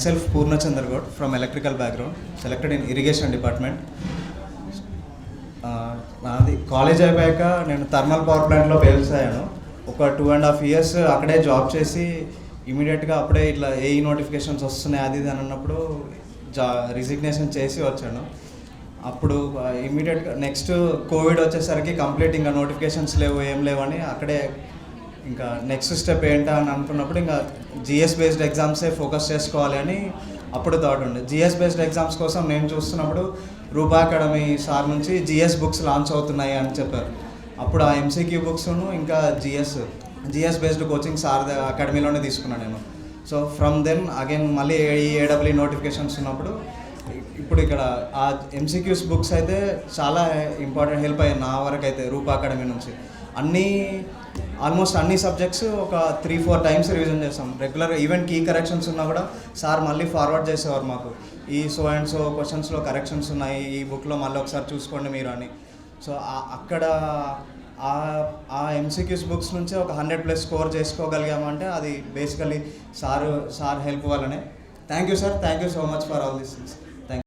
myself Purna Chandragod from electrical background, selected in irrigation department. నాది college అయిపోయాక నేను thermal power ప్లాంట్లో వ్యవసాయాను ఒక 2.5 years అక్కడే జాబ్ చేసి ఇమీడియట్గా అప్పుడే ఇట్లా ఏఈ నోటిఫికేషన్స్ వస్తున్నాయి అది ఇది అని అన్నప్పుడు రిజిగ్నేషన్ చేసి వచ్చాను. అప్పుడు ఇమీడియట్గా నెక్స్ట్ కోవిడ్ వచ్చేసరికి కంప్లీట్ ఇంకా నోటిఫికేషన్స్ లేవు ఏం లేవని అక్కడే ఇంకా నెక్స్ట్ స్టెప్ ఏంటా అని అనుకున్నప్పుడు ఇంకా జిఎస్ బేస్డ్ ఎగ్జామ్సే ఫోకస్ చేసుకోవాలి అని అప్పుడు థాట్ ఉండే. జిఎస్ బేస్డ్ ఎగ్జామ్స్ కోసం నేను చూస్తున్నప్పుడు రూపా అకాడమీ సార్ నుంచి జిఎస్ బుక్స్ లాంచ్ అవుతున్నాయి అని చెప్పారు. అప్పుడు ఆ ఎంసీక్యూ బుక్స్ను ఇంకా జిఎస్ బేస్డ్ కోచింగ్ సార్ అకాడమీలోనే తీసుకున్నాను నేను. సో ఫ్రమ్ దెన్ అగైన్ మళ్ళీ ఏడబ్ల్యూ నోటిఫికేషన్స్ ఉన్నప్పుడు ఇప్పుడు ఇక్కడ ఆ ఎంసీక్యూస్ బుక్స్ అయితే చాలా ఇంపార్టెంట్ హెల్ప్ అయ్యాయి నా వరకు అయితే రూపా అకాడమీ నుంచి. ఆల్మోస్ట్ అన్ని సబ్జెక్ట్స్ ఒక 3-4 times రివిజన్ చేస్తాం రెగ్యులర్గా. ఈవెన్ కీ కరెక్షన్స్ ఉన్నా కూడా సార్ మళ్ళీ ఫార్వర్డ్ చేసేవారు మాకు, ఈ సో అండ్ సో క్వశ్చన్స్లో కరెక్షన్స్ ఉన్నాయి ఈ బుక్లో మళ్ళీ ఒకసారి చూసుకోండి మీరు అని. సో అక్కడ ఆ ఎంసీక్యూస్ బుక్స్ నుంచి ఒక 100+ స్కోర్ చేసుకోగలిగామంటే అది బేసికలీ సార్ హెల్ప్ వల్లనే. Thank you sir, thank you so much for all these things.